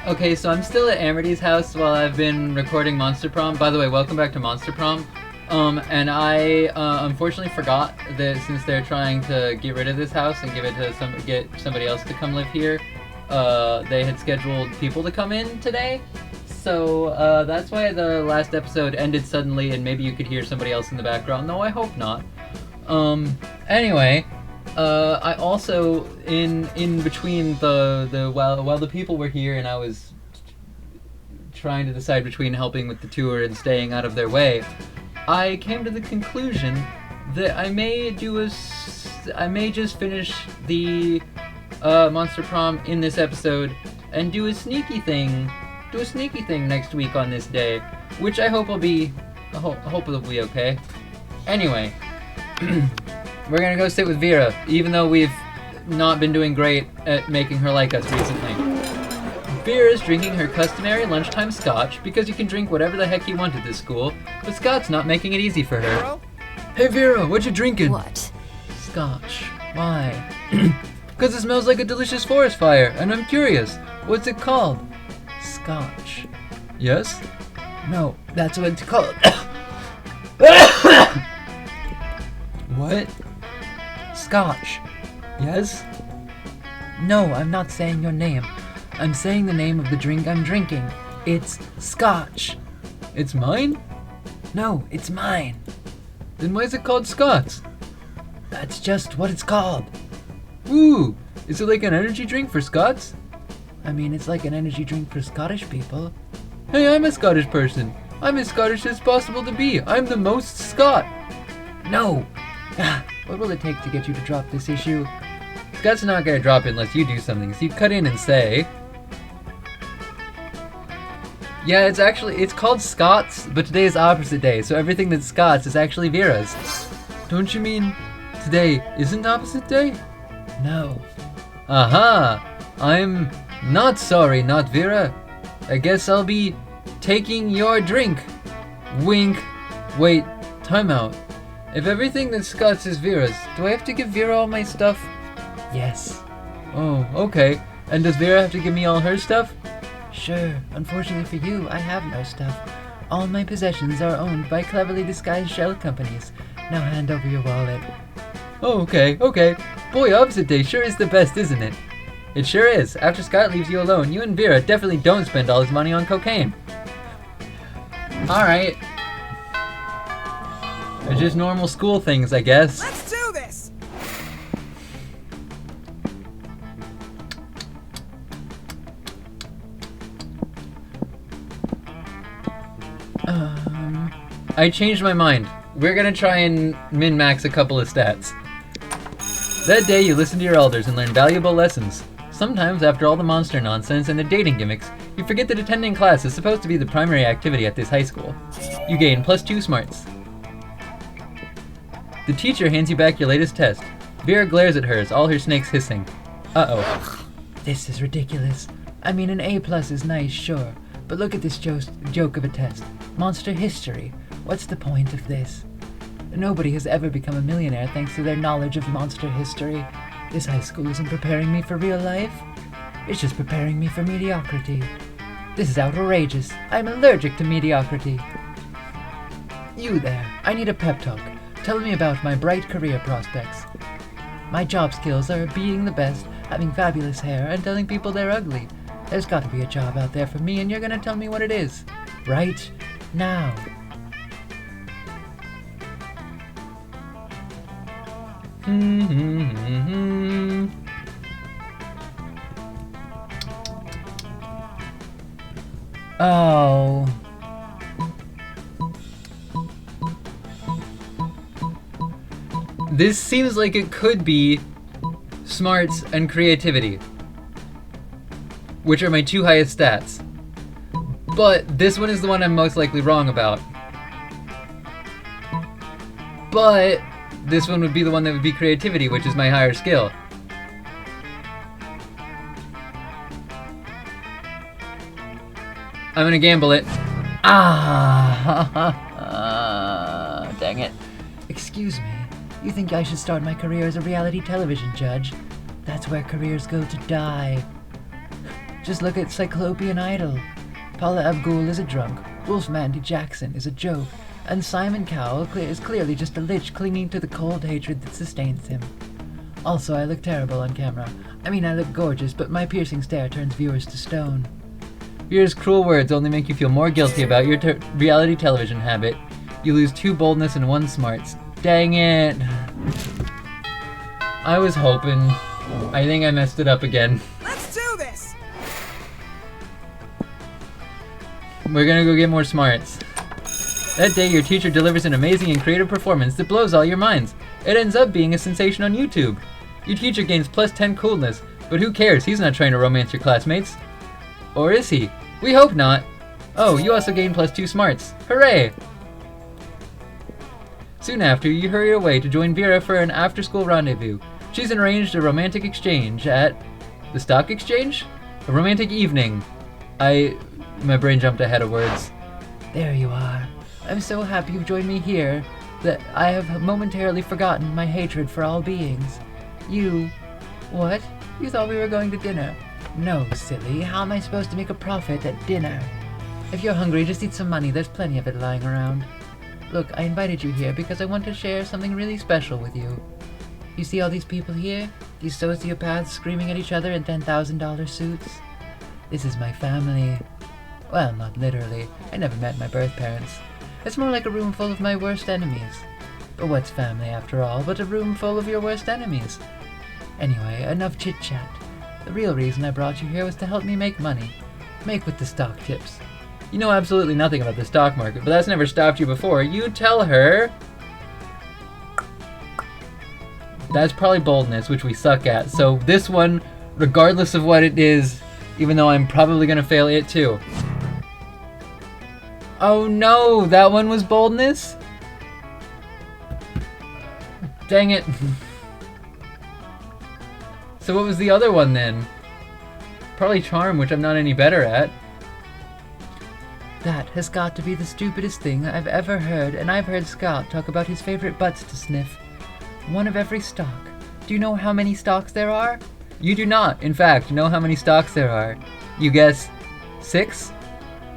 Okay, so I'm still at Amity's house while I've been recording Monster Prom. By the way, welcome back to Monster Prom. And I unfortunately forgot that since they're trying to get rid of this house and get somebody else to come live here, they had scheduled people to come in today. So that's why the last episode ended suddenly, and maybe you could hear somebody else in the background. No, I hope not. Anyway. I also in between while the people were here and I was trying to decide between helping with the tour and staying out of their way, I came to the conclusion that I may just finish the Monster Prom in this episode and do a sneaky thing next week on this day, which I hope will be okay. Anyway. We're gonna go sit with Vera, even though we've not been doing great at making her like us recently. Vera's drinking her customary lunchtime scotch because you can drink whatever the heck you want at this school, but Scott's not making it easy for her. Hey Vera, what you drinking? What? Scotch. Why? Because it smells like a delicious forest fire, and I'm curious. What's it called? Scotch. Yes? No, that's what it's called. What? Scotch. Yes? No, I'm not saying your name. I'm saying the name of the drink I'm drinking. It's Scotch. It's mine? No, it's mine. Then why is it called Scott's? That's just what it's called. Ooh, is it like an energy drink for Scots? I mean, it's like an energy drink for Scottish people. Hey, I'm a Scottish person. I'm as Scottish as possible to be. I'm the most Scot. No. What will it take to get you to drop this issue? Scott's not gonna drop it unless you do something, so you cut in and say... Yeah, it's called Scott's, but today is opposite day, so everything that's Scott's is actually Vera's. Don't you mean today isn't opposite day? No. Aha! I'm not sorry, not Vera. I guess I'll be taking your drink. Wink. Wait, time out. If everything that's Scott's is Vera's, do I have to give Vera all my stuff? Yes. Oh, okay. And does Vera have to give me all her stuff? Sure. Unfortunately for you, I have no stuff. All my possessions are owned by cleverly disguised shell companies. Now hand over your wallet. Oh, okay. Boy, opposite day sure is the best, isn't it? It sure is. After Scott leaves you alone, you and Vera definitely don't spend all his money on cocaine. Alright. They're just normal school things, I guess. Let's do this! I changed my mind. We're gonna try and min-max a couple of stats. That day you listen to your elders and learn valuable lessons. Sometimes, after all the monster nonsense and the dating gimmicks, you forget that attending class is supposed to be the primary activity at this high school. You gain +2 smarts. The teacher hands you back your latest test. Vera glares at hers, all her snakes hissing. Uh-oh. This is ridiculous. I mean, an A+ is nice, sure, but look at this joke of a test. Monster history. What's the point of this? Nobody has ever become a millionaire thanks to their knowledge of monster history. This high school isn't preparing me for real life. It's just preparing me for mediocrity. This is outrageous. I'm allergic to mediocrity. You there. I need a pep talk. Tell me about my bright career prospects. My job skills are being the best, having fabulous hair, and telling people they're ugly. There's got to be a job out there for me, and you're gonna tell me what it is. Right now. Oh. This seems like it could be smarts and creativity, which are my two highest stats. But this one is the one I'm most likely wrong about. But this one would be the one that would be creativity, which is my higher skill. I'm gonna gamble it. Dang it. Excuse me. You think I should start my career as a reality television judge? That's where careers go to die. Just look at Cyclopean Idol. Paula Abdul is a drunk, Wolfmandy Jackson is a joke, and Simon Cowell is clearly just a lich clinging to the cold hatred that sustains him. Also, I look terrible on camera. I mean, I look gorgeous, but my piercing stare turns viewers to stone. Vera's cruel words only make you feel more guilty about your reality television habit. You lose 2 boldness and 1 smarts. Dang it! I was hoping. I think I messed it up again. Let's do this! We're gonna go get more smarts. That day, your teacher delivers an amazing and creative performance that blows all your minds. It ends up being a sensation on YouTube. Your teacher gains plus 10 coolness, but who cares? He's not trying to romance your classmates. Or is he? We hope not. Oh, you also gain plus 2 smarts. Hooray! Soon after, you hurry away to join Vera for an after-school rendezvous. She's arranged a romantic exchange at the stock exchange? A romantic evening. My brain jumped ahead of words. There you are. I'm so happy you've joined me here that I have momentarily forgotten my hatred for all beings. You... What? You thought we were going to dinner? No, silly. How am I supposed to make a profit at dinner? If you're hungry, just eat some money. There's plenty of it lying around. Look, I invited you here because I want to share something really special with you. You see all these people here? These sociopaths screaming at each other in $10,000 suits? This is my family. Well, not literally. I never met my birth parents. It's more like a room full of my worst enemies. But what's family after all but a room full of your worst enemies? Anyway, enough chit-chat. The real reason I brought you here was to help me make money. Make with the stock tips. You know absolutely nothing about the stock market, but that's never stopped you before. You tell her. That's probably boldness, which we suck at. So this one, regardless of what it is, even though I'm probably gonna fail it too. Oh no, that one was boldness? Dang it. So what was the other one then? Probably charm, which I'm not any better at. That has got to be the stupidest thing I've ever heard, and I've heard Scott talk about his favorite butts to sniff. One of every stock. Do you know how many stocks there are? You do not, in fact, know how many stocks there are. You guess 6?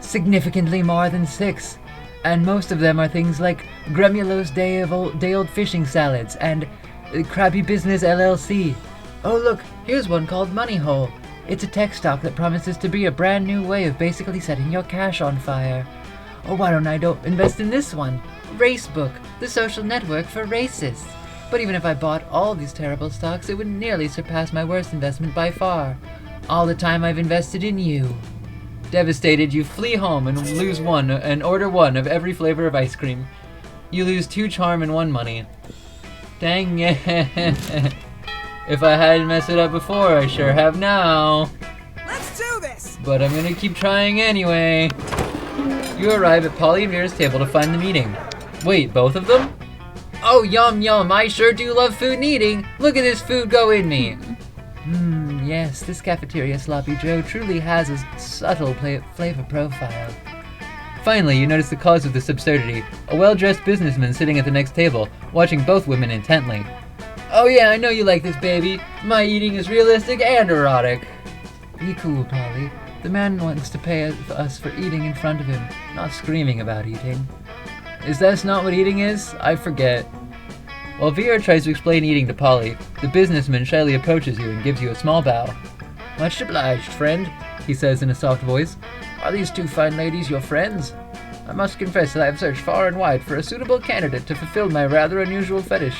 Significantly more than 6. And most of them are things like Gremulose Day-Old Fishing Salads and Krabby Business LLC. Oh look, here's one called Money Hole. It's a tech stock that promises to be a brand new way of basically setting your cash on fire. Or why don't I invest in this one? Racebook, the social network for racists. But even if I bought all these terrible stocks, it would nearly surpass my worst investment by far. All the time I've invested in you. Devastated, you flee home and order 1 of every flavor of ice cream. You lose 2 charm and 1 money. Dang it. If I hadn't messed it up before, I sure have now. Let's do this! But I'm gonna keep trying anyway. You arrive at Polly and Vera's table to find the meeting. Wait, both of them? Oh, yum yum, I sure do love food and eating. Look at this food go in me. Yes, this cafeteria Sloppy Joe truly has a subtle flavor profile. Finally, you notice the cause of this absurdity. A well-dressed businessman sitting at the next table, watching both women intently. Oh yeah, I know you like this, baby. My eating is realistic and erotic. Be cool, Polly. The man wants to pay us for eating in front of him, not screaming about eating. Is that not what eating is? I forget. While Vera tries to explain eating to Polly, the businessman shyly approaches you and gives you a small bow. Much obliged, friend, he says in a soft voice. Are these 2 fine ladies your friends? I must confess that I have searched far and wide for a suitable candidate to fulfill my rather unusual fetish.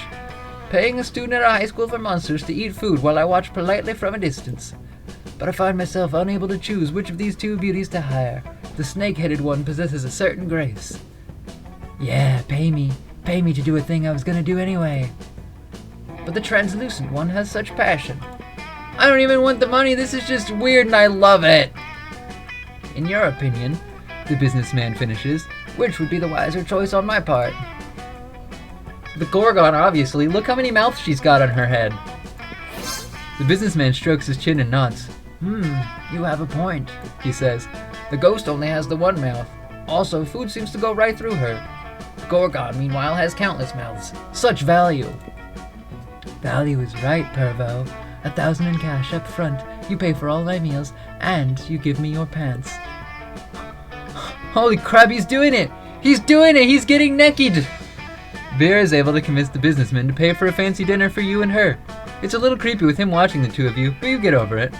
Paying a student at a high school for monsters to eat food while I watch politely from a distance. But I find myself unable to choose which of these 2 beauties to hire. The snake-headed one possesses a certain grace. Yeah, pay me. Pay me to do a thing I was gonna do anyway. But the translucent one has such passion. I don't even want the money, this is just weird and I love it. In your opinion, the businessman finishes, which would be the wiser choice on my part? The Gorgon, obviously. Look how many mouths she's got on her head. The businessman strokes his chin and nods. You have a point, he says. The ghost only has the 1 mouth. Also, food seems to go right through her. Gorgon, meanwhile, has countless mouths. Such value. Value is right, Pervo. 1,000 in cash up front. You pay for all my meals, and you give me your pants. Holy crap, he's doing it! He's doing it! He's getting naked! Vera is able to convince the businessman to pay for a fancy dinner for you and her. It's a little creepy with him watching the two of you, but you get over it.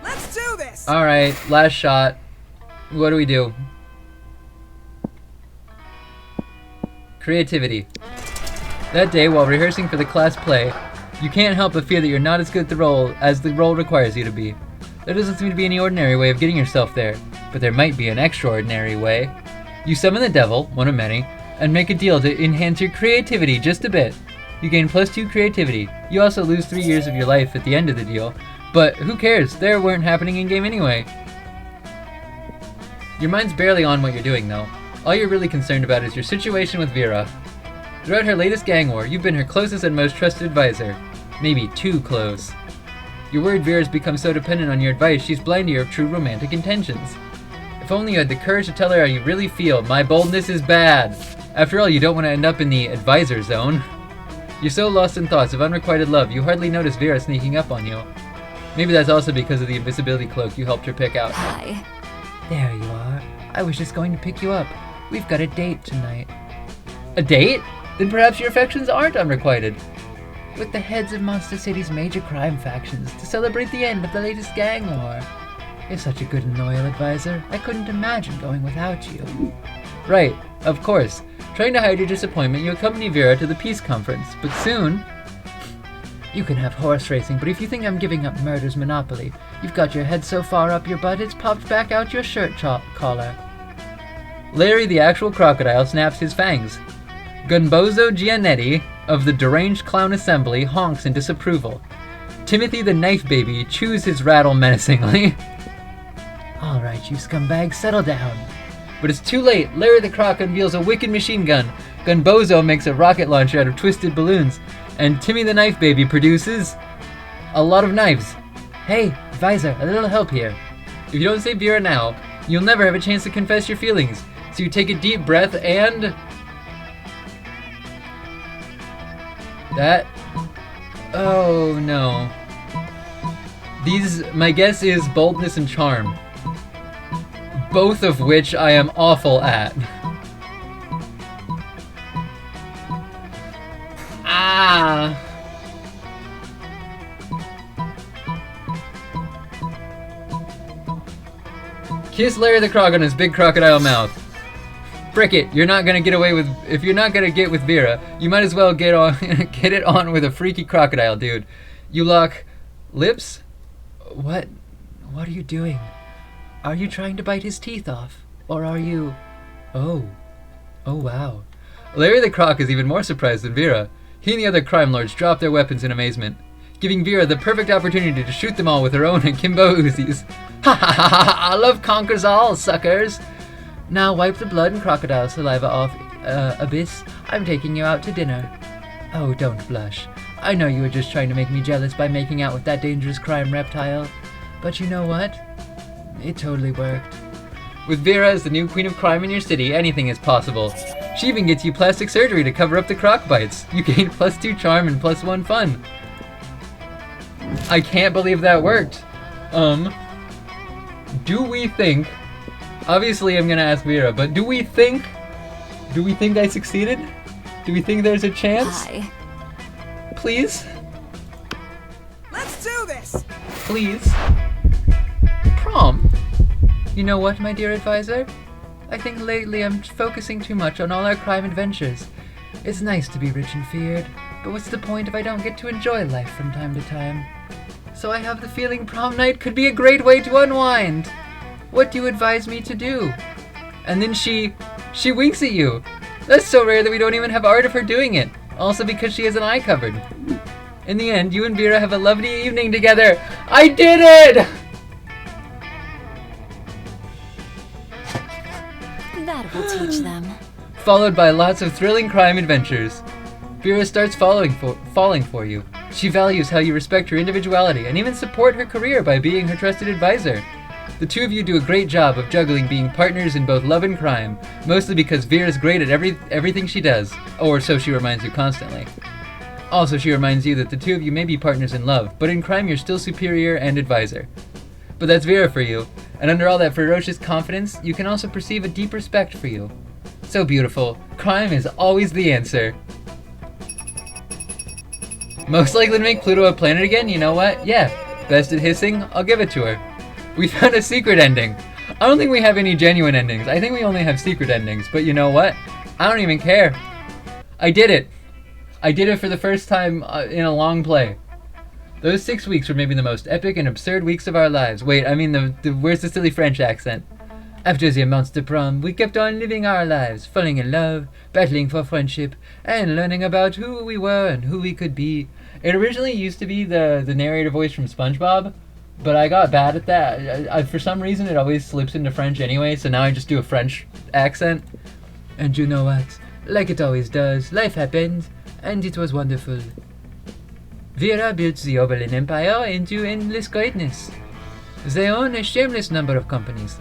Let's do this! Alright, last shot. What do we do? Creativity. That day, while rehearsing for the class play, you can't help but fear that you're not as good at the role as the role requires you to be. There doesn't seem to be any ordinary way of getting yourself there, but there might be an extraordinary way. You summon the devil, one of many, and make a deal to enhance your creativity just a bit. You gain +2 creativity. You also lose 3 years of your life at the end of the deal, but who cares? They weren't happening in-game anyway. Your mind's barely on what you're doing, though. All you're really concerned about is your situation with Vera. Throughout her latest gang war, you've been her closest and most trusted advisor. Maybe too close. You're worried Vera's become so dependent on your advice she's blind to your true romantic intentions. If only you had the courage to tell her how you really feel. My boldness is bad. After all, you don't want to end up in the advisor zone. You're so lost in thoughts of unrequited love, you hardly notice Vera sneaking up on you. Maybe that's also because of the invisibility cloak you helped her pick out. Hi. There you are. I was just going to pick you up. We've got a date tonight. A date? Then perhaps your affections aren't unrequited. With the heads of Monster City's major crime factions to celebrate the end of the latest gang war. You're such a good and loyal advisor. I couldn't imagine going without you. Right, of course. Trying to hide your disappointment, you accompany Vera to the peace conference, but soon... You can have horse racing, but if you think I'm giving up murder's monopoly, you've got your head so far up your butt it's popped back out your shirt collar. Larry the actual crocodile snaps his fangs. Gunbozo Gianetti of the Deranged Clown Assembly honks in disapproval. Timothy the Knife Baby chews his rattle menacingly. Alright, you scumbag, settle down. But it's too late. Larry the Croc unveils a wicked machine gun. Gunbozo makes a rocket launcher out of twisted balloons. And Timmy the Knife Baby produces a lot of knives. Hey, advisor, a little help here. If you don't save Vera now, you'll never have a chance to confess your feelings. So you take a deep breath and... That... Oh no. My guess is boldness and charm. Both of which I am awful at. Ah! Kiss Larry the Croc on his big crocodile mouth. Frick it, you're not gonna get away with... If you're not gonna get with Vera, you might as well get it on with a freaky crocodile, dude. You lock... lips? What are you doing? Are you trying to bite his teeth off? Or are you... Oh wow. Larry the Croc is even more surprised than Vera. He and the other crime lords drop their weapons in amazement, giving Vera the perfect opportunity to shoot them all with her own akimbo Uzis. Ha ha ha ha ha! Love conquers all, suckers! Now wipe the blood and crocodile saliva off, Abyss. I'm taking you out to dinner. Oh, don't blush. I know you were just trying to make me jealous by making out with that dangerous crime reptile. But you know what? It totally worked. With Vera as the new queen of crime in your city, anything is possible. She even gets you plastic surgery to cover up the croc bites. You gain +2 charm and +1 fun. I can't believe that worked. Do we think... Obviously I'm gonna ask Vera, but do we think I succeeded? Do we think there's a chance? Hi. Please? Let's do this! Please? Prom? You know what, my dear advisor? I think lately I'm focusing too much on all our crime adventures. It's nice to be rich and feared, but what's the point if I don't get to enjoy life from time to time? So I have the feeling prom night could be a great way to unwind. What do you advise me to do? And then she winks at you. That's so rare that we don't even have art of her doing it. Also because she has an eye covered. In the end, you and Vera have a lovely evening together. I did it! That will teach them. Followed by lots of thrilling crime adventures. Vera starts falling for you. She values how you respect her individuality and even support her career by being her trusted advisor. The two of you do a great job of juggling being partners in both love and crime, mostly because Vera's great at everything she does, or so she reminds you constantly. Also, she reminds you that the two of you may be partners in love, but in crime you're still superior and advisor. But that's Vera for you, and under all that ferocious confidence, you can also perceive a deep respect for you. So beautiful, crime is always the answer. Most likely to make Pluto a planet again? You know what? Yeah, best at hissing? I'll give it to her. We found a secret ending. I don't think we have any genuine endings. I think we only have secret endings, but you know what? I don't even care. I did it. I did it for the first time in a long play. Those 6 weeks were maybe the most epic and absurd weeks of our lives. Wait, I mean, where's the silly French accent? After the Monster Prom, we kept on living our lives, falling in love, battling for friendship, and learning about who we were and who we could be. It originally used to be the narrator voice from SpongeBob, but I got bad at that. For some reason, it always slips into French anyway, so now I just do a French accent. And you know what? Like it always does, life happened, and it was wonderful. Vera built the Oberlin Empire into endless greatness. They own a shameless number of companies.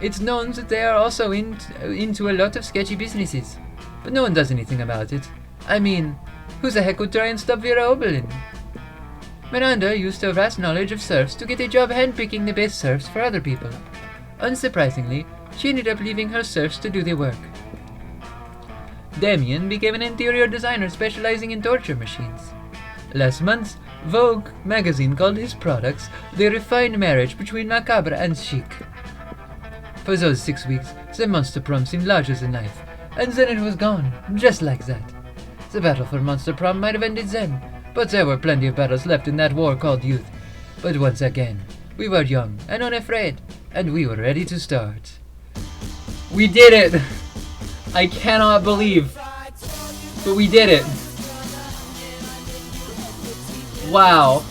It's known that they are also into a lot of sketchy businesses, but no one does anything about it. I mean, who the heck would try and stop Vera Oberlin? Miranda used her vast knowledge of serfs to get a job handpicking the best serfs for other people. Unsurprisingly, she ended up leaving her serfs to do the work. Damien became an interior designer specializing in torture machines. Last month, Vogue magazine called his products the refined marriage between macabre and chic. For those 6 weeks, the Monster Prom seemed larger than life, and then it was gone, just like that. The battle for Monster Prom might have ended then, but there were plenty of battles left in that war called youth. But once again, we were young and unafraid, and we were ready to start. We did it! I cannot believe, but we did it. Wow.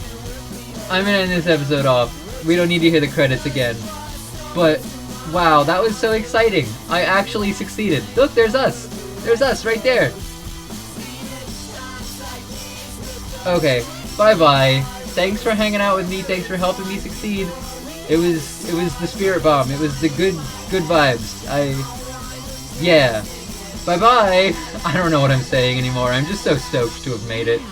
I'm gonna end this episode off. We don't need to hear the credits again. But, wow, that was so exciting. I actually succeeded. Look, there's us. There's us right there. Okay, bye-bye. Thanks for hanging out with me. Thanks for helping me succeed. It was the spirit bomb. It was the good vibes. Yeah. Bye-bye. I don't know what I'm saying anymore. I'm just so stoked to have made it.